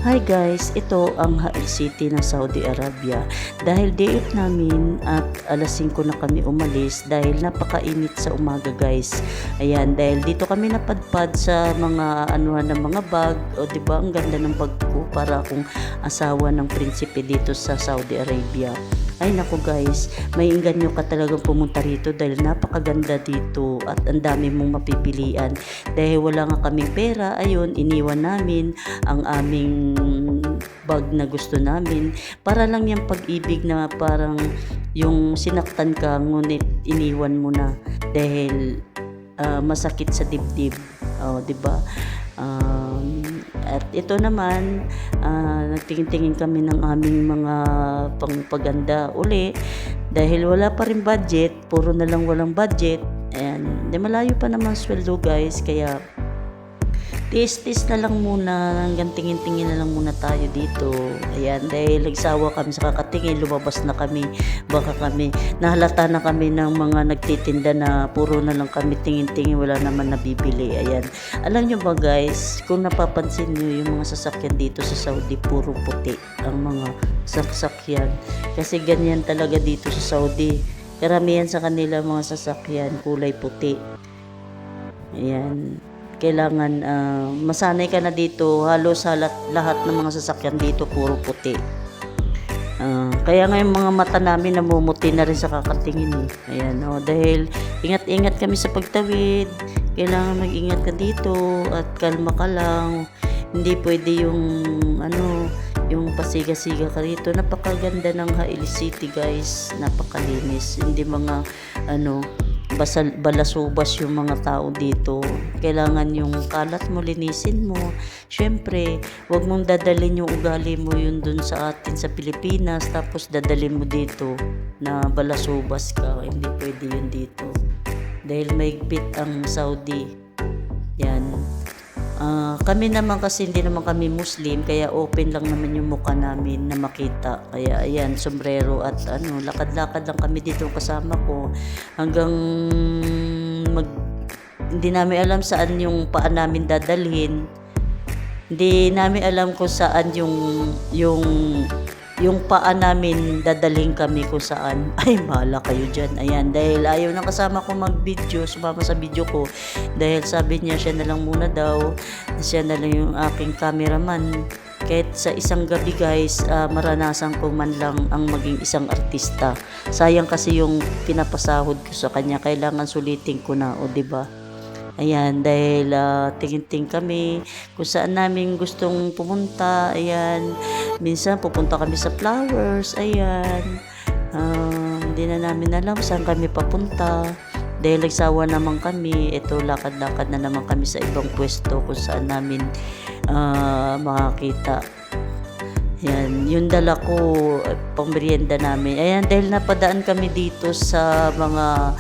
Hi guys, ito ang Hail City ng Saudi Arabia. Dahil day off namin at alas 5 na kami umalis dahil napakainit sa umaga guys. Ayan, dahil dito kami napadpad sa mga anuhan ng mga bag. O diba, ang ganda ng bag ko para akong asawa ng prinsipe dito sa Saudi Arabia. Ay naku guys, may inganyo ka talagang pumunta rito dahil napakaganda dito at ang dami mong mapipilian. Dahil wala nga kaming pera, ayun, iniwan namin ang aming bag na gusto namin. Para lang yung pag-ibig na parang yung sinaktan ka ngunit iniwan mo na dahil masakit sa dibdib. Oh, 'di ba? At ito naman, nagtingin-tingin kami ng aming mga pangpaganda uli dahil wala pa rin budget, puro na lang walang budget. And malayo pa naman sweldo guys, kaya tis-tis na lang muna, hanggang tingin-tingin na lang muna tayo dito. Ayan, dahil nagsawa kami sa kakatingin, lumabas na kami. Baka kami, nahalata na kami ng mga nagtitinda na puro na lang kami tingin-tingin, wala naman nabibili. Ayan, alam nyo ba guys, kung napapansin nyo yung mga sasakyan dito sa Saudi, puro puti ang mga sasakyan. Kasi ganyan talaga dito sa Saudi. Karamihan sa kanila mga sasakyan, kulay puti. Ayan. Kailangan masanay ka na dito, halos lahat ng mga sasakyan dito puro puti. Kaya nga yung mga mata namin namumuti na rin sa kakatingin Ayan, dahil ingat-ingat kami sa pagtawid. Kailangan mag-ingat ka dito at kalma ka lang. Hindi pwede yung pasiga-siga ka rito. Napakaganda ng Hail City guys, napakalinis. Hindi mga balasubas yung mga tao dito. Kailangan yung kalat mo, linisin mo. Syempre, wag mong dadalhin yung ugali mo yun dun sa atin sa Pilipinas, tapos dadalhin mo dito na balasubas ka. Hindi pwede yun dito. Dahil maigpit ang Saudi. Yan. Kami naman kasi hindi naman kami Muslim, kaya open lang naman yung mukha namin na makita. Kaya ayan, sombrero at lakad-lakad lang kami dito kasama ko hanggang hindi namin alam saan yung paa namin dadalhin. Hindi namin alam kung saan yung paa namin dadalhin kami kung saan. Ay, bahala kayo dyan. Ayan, dahil ayaw ng kasama ko mag-video, sumama sa video ko. Dahil sabi niya, siya na lang muna daw. Siya na lang yung aking cameraman. Kahit sa isang gabi guys, maranasan ko man lang ang maging isang artista. Sayang kasi yung pinapasahod ko sa kanya. Kailangan sulitin ko na, o diba? Ayan, dahil tingin-tingin kami kung saan namin gustong pumunta. Ayan, minsan pupunta kami sa flowers. Ayan, hindi na namin alam saan kami papunta. Dahil nagsawa naman kami, ito lakad-lakad na naman kami sa ibang pwesto kung saan namin makakita. Ayan, yung dala ko, pang-merienda namin. Ayan, dahil napadaan kami dito sa mga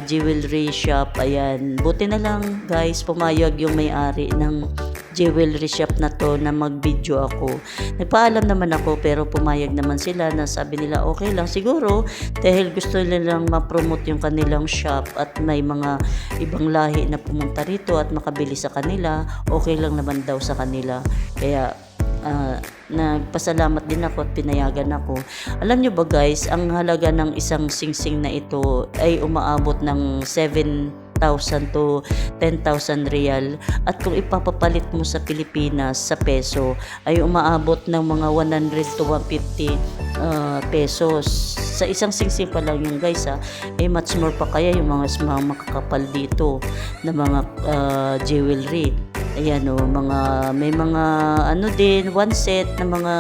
jewelry shop. Ayan, buti na lang guys, pumayag yung may-ari ng jewelry shop na to na mag-video ako. Nagpaalam naman ako pero pumayag naman sila na sabi nila okay lang siguro dahil gusto nilang ma-promote yung kanilang shop at may mga ibang lahi na pumunta rito at makabili sa kanila. Okay lang naman daw sa kanila. Kaya nagpasalamat din ako at pinayagan ako. Alam nyo ba guys, ang halaga ng isang singsing na ito ay umaabot ng 7,000 to 10,000 real, at kung ipapapalit mo sa Pilipinas sa peso ay umaabot ng mga 100 to 150 pesos. Sa isang singsing pa lang yung guys much more pa kaya yung mga makakapal dito na mga jewelry. Ayan may mga din, one set na mga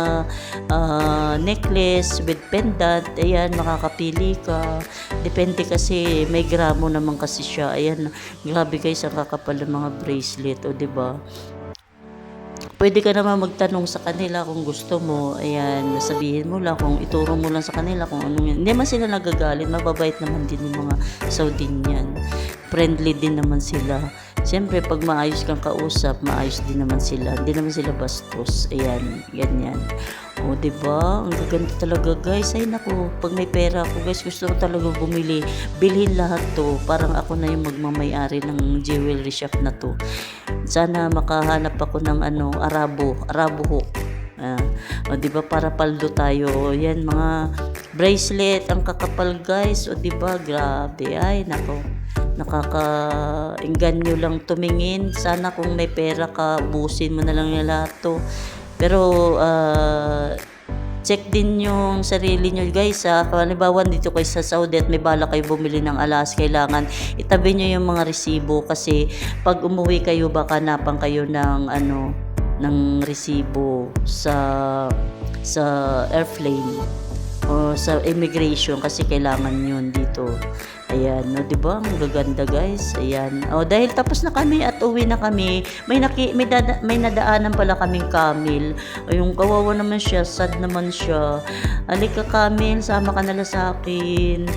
necklace with pendant. Ayan, makakapili ka. Depende kasi, may gramo naman kasi siya. Ayan, grabe guys, ang kakapal ng mga bracelet, diba? Pwede ka naman magtanong sa kanila kung gusto mo. Ayan, sabihin mo lang, kung ituro mo lang sa kanila kung ano yan. Hindi man sila nagagalit, mababait naman din yung mga Saudinian. Friendly din naman sila. Siyempre, pag maayos kang kausap, maayos din naman sila. Hindi naman sila bastos. Ayan, ganyan. Diba? Ang gaganda talaga guys. Ay naku, pag may pera ako guys, gusto ko talaga bumili. Bilhin lahat to. Parang ako na yung magmamayari ng jewelry shop na to. Sana makahanap ako ng Arabo hook. Ah, o 'di ba para paldo tayo. O yan mga bracelet ang kakapal guys. O 'di ba grabe. Ay nako. Nakakaengganyo lang tumingin. Sana kung may pera ka, ubusin mo na lang yung lahat 'to. Pero check din yung sarili nyo guys ha. Halimbawa dito kayo sa Saudi at may bala kayo bumili ng alas, kailangan itabi nyo yung mga resibo kasi pag umuwi kayo baka hanapan kayo ng ng resibo sa airplane o sa immigration kasi kailangan yun dito. Ayan, no, 'di ba? Ang gaganda, guys. Ayan. Oh, dahil tapos na kami at uwi na kami, may nadaanan pala kaming camel. Yung kawawa naman siya, sad naman siya. Alika camel, sama ka na lang sa akin.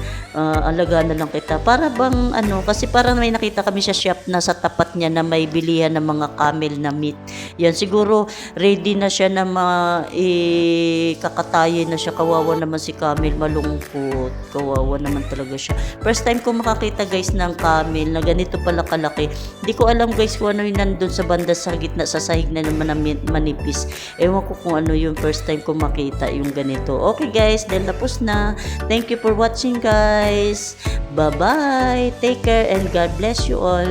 Alagaan na lang kita. Para bang kasi parang may nakita kami sa shop na sa tapat niya na may bilihan ng mga camel na meat. Yan, siguro ready na siya na kakatayin na siya. Kawawa naman si camel, malungkot. Kawawa naman talaga siya. First time ko makakita guys ng camel na ganito pala kalaki. Hindi ko alam guys kung ano yung nandun sa banda sa gitna sa sahig na naman na manipis. Ewan ko kung ano yung first time ko makita yung ganito. Okay guys, then tapos na. Thank you for watching guys. Bye bye. Take care and God bless you all.